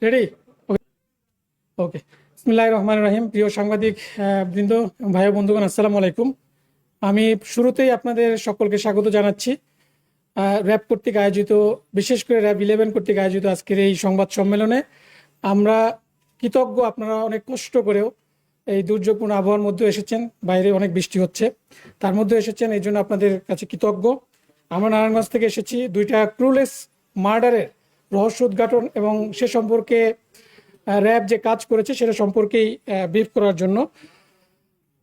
Ready? ওকে। বিসমিল্লাহির রহমানির রহিম। প্রিয় সাংবাদিক বৃন্দ, ভাই বন্ধুগণ, আসসালামু আলাইকুম। আমি শুরুতেই আপনাদের সকলকে স্বাগত জানাচ্ছি র্যাব কর্তৃক আয়োজিত, বিশেষ করে র্যাব 11 কর্তৃক আয়োজিত আজকের এই সংবাদ সম্মেলনে। আমরা কৃতজ্ঞ, আপনারা অনেক কষ্ট করেও এই দুর্যোগপূর্ণ আবহাওয়ার মধ্যে এসেছেন, বাইরে অনেক বৃষ্টি হচ্ছে, তার মধ্যে এসেছেন, এই জন্য আপনাদের কাছে কৃতজ্ঞ। আমরা নারায়ণগঞ্জ থেকে এসেছি দুইটা ক্রুলেস মার্ডারের রহস্য উদ্ঘাটন এবং সে সম্পর্কে র্যাব যে কাজ করেছে সেটা সম্পর্কেই ব্রিফ করার জন্য।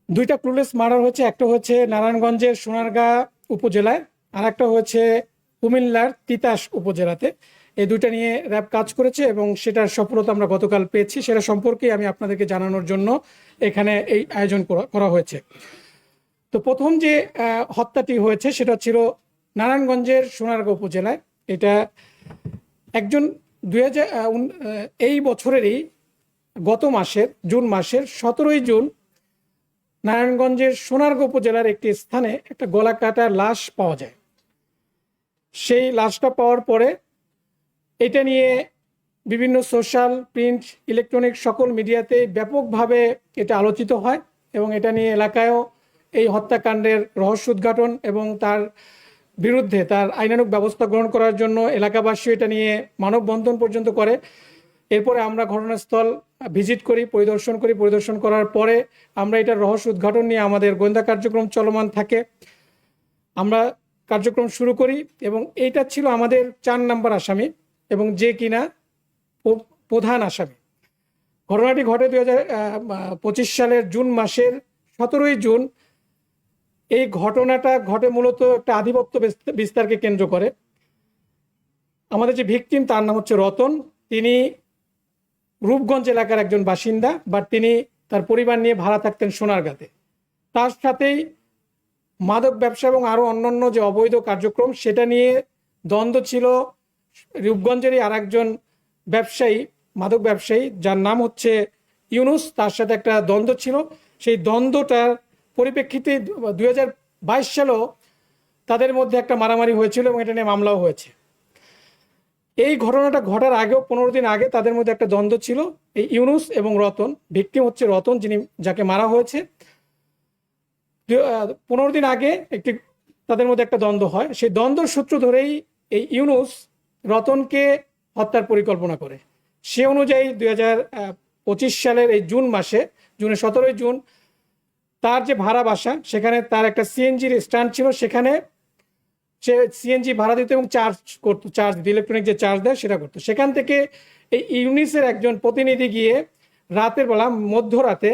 দুইটা ক্রুলেস মার্ডার হয়েছে, একটা হচ্ছে নারায়ণগঞ্জের সোনারগাঁ উপজেলায়, আর একটা হয়েছে কুমিল্লার তিতাস উপজেলাতে। এই দুইটা নিয়ে র্যাব কাজ করেছে এবং সেটার সফলতা আমরা গতকাল পেয়েছি। সেটা সম্পর্কে আমি আপনাদেরকে জানানোর জন্য এখানে এই আয়োজন করা হয়েছে। তো প্রথম যে হত্যাটি হয়েছে সেটা ছিল নারায়ণগঞ্জের সোনারগাঁ উপজেলায়। এটা একজন এই বছরেরই গত মাসের জুন মাসের 17 জুন নারায়ণগঞ্জের সোনারগাঁ উপজেলার একটি স্থানে একটা গলা কাটা লাশ পাওয়া যায়। সেই লাশটা পাওয়ার পরে এটা নিয়ে বিভিন্ন সোশ্যাল, প্রিন্ট, ইলেকট্রনিক সকল মিডিয়াতে ব্যাপকভাবে এটা আলোচিত হয় এবং এটা নিয়ে এলাকায়ও এই হত্যাকাণ্ডের রহস্য উদ্ঘাটন এবং তার বিরুদ্ধে তার আইনানুগ ব্যবস্থা গ্রহণ করার জন্য এলাকাবাসী এটা নিয়ে মানববন্ধন পর্যন্ত করে। এরপরে আমরা ঘটনাস্থল ভিজিট করি, পরিদর্শন করার পরে আমরা এটার রহস্য উদ্ঘাটন নিয়ে আমাদের গোয়েন্দা কার্যক্রম চলমান থাকে। আমরা কার্যক্রম শুরু করি এবং এইটা ছিল আমাদের 4 নম্বর আসামি এবং যে কিনা প্রধান আসামি। ঘটনাটি ঘটে 2025 সালের জুন মাসের 17 জুন। এই ঘটনাটা ঘটে মূলত একটা আধিপত্য বিস্তারকে কেন্দ্র করে। আমাদের যে ভিকটিম তার নাম হচ্ছে রতন। তিনি রূপগঞ্জ এলাকার একজন বাসিন্দা, বাট তিনি তার পরিবার নিয়ে ভাড়া থাকতেন সোনারগাঁতে। তার সাথেই মাদক ব্যবসা এবং আরও অন্যান্য যে অবৈধ কার্যক্রম সেটা নিয়ে দ্বন্দ্ব ছিল রূপগঞ্জেরই আর একজন ব্যবসায়ী, মাদক ব্যবসায়ী যার নাম হচ্ছে ইউনুস, তার সাথে একটা দ্বন্দ্ব ছিল। সেই দ্বন্দ্বটার পরিপ্রেক্ষিতে 2022 সালেও তাদের মধ্যে একটা মারামারি হয়েছিল এবং এটা নিয়ে মামলাও হয়েছে। এই ঘটনাটা ঘটার আগেও 15 দিন আগে তাদের মধ্যে একটা দ্বন্দ্ব ছিল, এই ইউনুস এবং রতন। ভিকটিম হচ্ছে রতন, যাকে মারা হয়েছে। 15 দিন আগে তাদের মধ্যে একটা দ্বন্দ্ব হয়। সেই দ্বন্দ্বর সূত্র ধরেই এই ইউনুস রতনকে হত্যার পরিকল্পনা করে। সে অনুযায়ী 2025 সালের এই জুনের 17 জুন তার যে ভাড়া বাসা, সেখানে তার একটা সিএনজির স্ট্যান্ড ছিল, সেখানে সে সিএনজি ভাড়া দিত এবং চার্জ দিত, ইলেকট্রনিক যে চার্জ দেয় সেটা করতো। সেখান থেকে এই ইউনিসের একজন প্রতিনিধি গিয়ে রাতের বেলা, মধ্যরাতে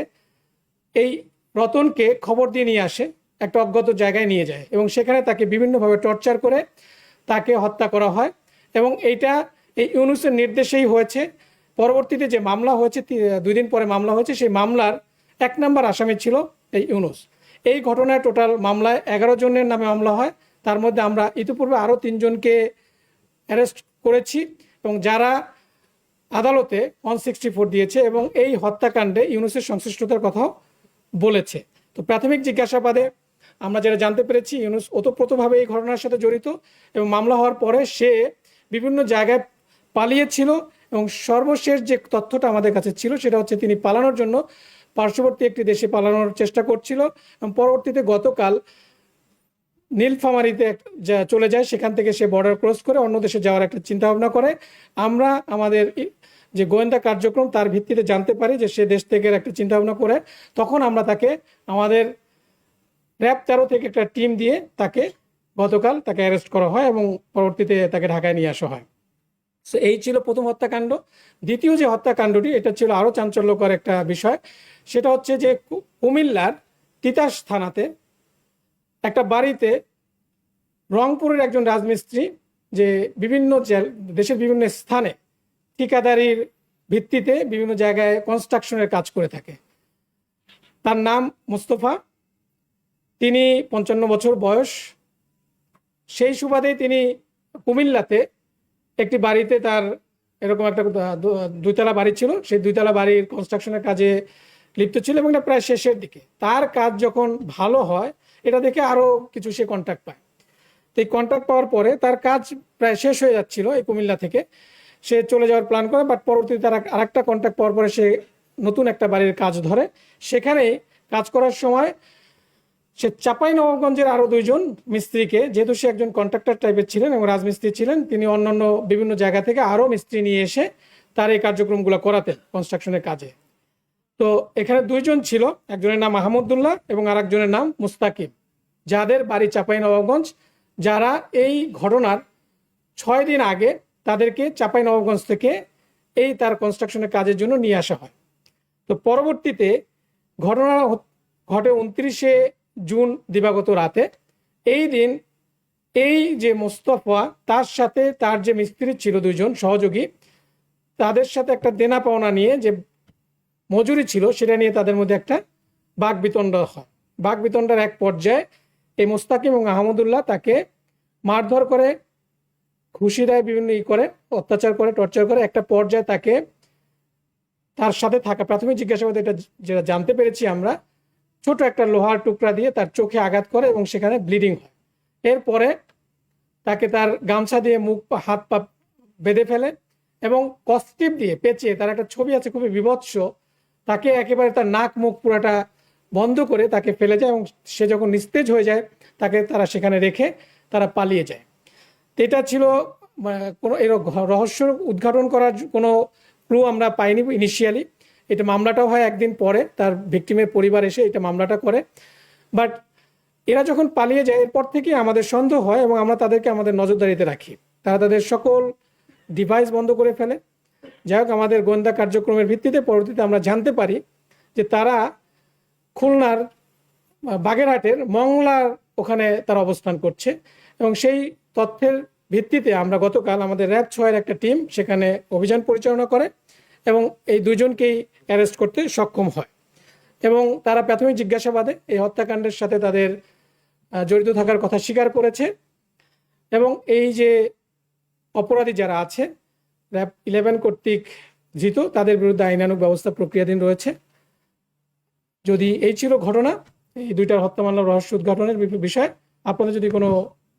এই রতনকে খবর দিয়ে নিয়ে আসে, একটা অজ্ঞাত জায়গায় নিয়ে যায় এবং সেখানে তাকে বিভিন্নভাবে টর্চার করে তাকে হত্যা করা হয় এবং এইটা এই ইউনুসের নির্দেশেই হয়েছে। পরবর্তীতে যে মামলা হয়েছে, 2 দিন পরে মামলা হয়েছে, সেই মামলার 1 নম্বর আসামি ছিল এই ইউনুস। এই ঘটনায় টোটাল মামলায় 11 জনের নামে মামলা হয়। তার মধ্যে আমরা ইতিপূর্বে আরও 3 জনকে অ্যারেস্ট করেছি এবং যারা আদালতে 164 দিয়েছে এবং এই হত্যাকাণ্ডে ইউনুসের সংশ্লিষ্টতার কথাও বলেছে। তো প্রাথমিক জিজ্ঞাসাবাদে আমরা যেটা জানতে পেরেছি, ইউনুস ওতপ্রোতভাবে এই ঘটনার সাথে জড়িত এবং মামলা হওয়ার পরে সে বিভিন্ন জায়গায় পালিয়েছিল এবং সর্বশেষ যে তথ্যটা আমাদের কাছে ছিল সেটা হচ্ছে তিনি পালানোর জন্য পার্শ্ববর্তী একটি দেশে পালানোর চেষ্টা করছিল এবং পরবর্তীতে গতকাল নীলফামারীতে চলে যায়। সেখান থেকে সে বর্ডার ক্রস করে অন্য দেশে যাওয়ার একটা চিন্তাভাবনা করে। আমরা আমাদের যে গোয়েন্দা কার্যক্রম তার ভিত্তিতে জানতে পারি যে সে দেশ থেকে একটা চিন্তাভাবনা করে। তখন আমরা তাকে আমাদের র্যাব 13 থেকে একটা টিম দিয়ে গতকাল তাকে অ্যারেস্ট করা হয় এবং পরবর্তীতে তাকে ঢাকায় নিয়ে আসা হয়। সো এই ছিল প্রথম হত্যাকাণ্ড। দ্বিতীয় যে হত্যাকাণ্ডটি, এটা ছিল আরও চাঞ্চল্যকর একটা বিষয়। সেটা হচ্ছে যে কুমিল্লার তিতাস থানাতে একটা বাড়িতে রংপুরের একজন রাজমিস্ত্রি, যে দেশের বিভিন্ন স্থানে ঠিকাদারির ভিত্তিতে বিভিন্ন জায়গায় কনস্ট্রাকশনের কাজ করে থাকে। তার নাম মোস্তফা। তিনি 55 বছর বয়স। সেই সুবাদে তিনি কুমিল্লাতে একটি বাড়িতে তার এরকম একটা দুইতলা বাড়ি ছিল, সেই দুইতলা বাড়ির কনস্ট্রাকশনের কাজে লিপ্ত ছিল এবং এটা প্রায় শেষের দিকে। তার কাজ যখন ভালো হয় এটা দেখে আরও কিছু সে কন্ট্রাক্ট পায়। তো এই কন্ট্রাক্ট পাওয়ার পরে তার কাজ প্রায় শেষ হয়ে যাচ্ছিল এই কুমিল্লা থেকে, সে চলে যাওয়ার প্ল্যান করে, বাট পরবর্তীতে তার আরেকটা কন্ট্রাক্ট পাওয়ার পরে সে নতুন একটা বাড়ির কাজ ধরে। সেখানেই কাজ করার সময় সে চাঁপাইনবাবগঞ্জের আরও দুইজন মিস্ত্রিকে, যেহেতু সে একজন কন্ট্রাক্টর টাইপের ছিলেন এবং রাজমিস্ত্রি ছিলেন, তিনি অন্যান্য বিভিন্ন জায়গা থেকে আরও মিস্ত্রি নিয়ে এসে তার এই কার্যক্রমগুলো করাতেন কনস্ট্রাকশনের কাজে। তো এখানে দুইজন ছিল, একজনের নাম আহমদুল্লাহ এবং আরেকজনের নাম মুস্তাকিম, যাদের বাড়ি চাঁপাইনবাবগঞ্জ, যারা এই ঘটনার 6 দিন আগে তাদেরকে চাঁপাইনবাবগঞ্জ থেকে এই তার কনস্ট্রাকশনের কাজের জন্য নিয়ে আসা হয়। তো পরবর্তীতে ঘটনা ঘটে 29শে জুন দিবাগত রাতে। এই দিন এই যে মোস্তফা তার সাথে তার যে মিস্ত্রি ছিল দুইজন সহযোগী, তাদের সাথে একটা দেনা পাওনা নিয়ে যে মজুরি ছিল সেটা নিয়ে তাদের মধ্যে একটা বাকবিতণ্ডা হয়। বাকবিতণ্ডার এক পর্যায়ে এই মোস্তাকিম এবং আহমদুল্লাহ তাকে মারধর করে, ঘুষি দেয়, বিভিন্ন করে, অত্যাচার করে, টর্চার করে। একটা পর্যায়ে তাকে, তার সাথে থাকা প্রাথমিক জিজ্ঞাসাবাদে এটা যেটা জানতে পেরেছি আমরা, ছোট একটা লোহার টুকরা দিয়ে তার চোখে আঘাত করে এবং সেখানে ব্লিডিং হয়। এরপরে তাকে তার গামছা দিয়ে মুখ হাত পা বেঁধে ফেলে এবং কস্টিপ দিয়ে পেঁচিয়ে, তার একটা ছবি আছে খুবই বিভৎস, তাকে একেবারে তার নাক মুখ পুরাটা বন্ধ করে তাকে ফেলে যায় এবং সে যখন নিস্তেজ হয়ে যায় তাকে তারা সেখানে রেখে তারা পালিয়ে যায়। এটা ছিল কোনো এর রহস্য উদ্ঘাটন করার কোনো ক্লু আমরা পাইনি ইনিশিয়ালি। এটা মামলাটাও হয় একদিন পরে, তার ভিকটিমের পরিবার এসে এটা মামলাটা করে। বাট এরা যখন পালিয়ে যায় এরপর থেকে আমাদের সন্দেহ হয় এবং আমরা তাদেরকে আমাদের নজরদারিতে রাখি। তারা তাদের সকল ডিভাইস বন্ধ করে ফেলে। যাই হোক, আমাদের গোয়েন্দা কার্যক্রমের ভিত্তিতে পরবর্তীতে আমরা জানতে পারি যে তারা খুলনার বাগেরহাটের মংলার ওখানে তারা অবস্থান করছে এবং সেই তথ্যের ভিত্তিতে আমরা গতকাল আমাদের র্যাব 6-এর একটা টিম সেখানে অভিযান পরিচালনা করে এবং এই দুজনকেই অ্যারেস্ট করতে সক্ষম হয় এবং তারা প্রাথমিক জিজ্ঞাসাবাদে এই হত্যাকাণ্ডের সাথে তাদের জড়িত থাকার কথা স্বীকার করেছে এবং এই যে অপরাধী যারা আছে র্যাব 11 কর্তৃক ধৃত, তাদের বিরুদ্ধে আইনানুগ ব্যবস্থা প্রক্রিয়াধীন রয়েছে। যদি এই ছিল ঘটনা, এই দুইটার হত্যা মামলার রহস্য উদ্ঘাটনের বিষয়। আপনাদের যদি কোনো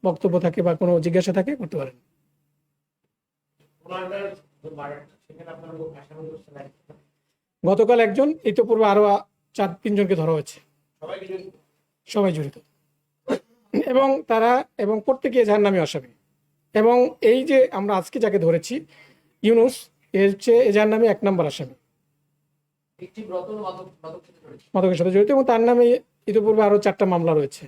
বক্তব্য থাকে বা কোনো জিজ্ঞাসা থাকে করতে পারেন। গতকাল একজন, ইতোপূর্বে আরো 4-3 জনকে ধরা হয়েছে, সবাই জড়িত এবং তারা এবং প্রত্যেকে যার নামে আসামি। এবং এই যে আমরা আজকে যাকে ধরেছি ইউনুস, এর চেয়ে যার নামে 1 নম্বর আসামি, মাদকের সাথে জড়িত এবং তার নামে ইতিপূর্বে আরো 4টা মামলা রয়েছে।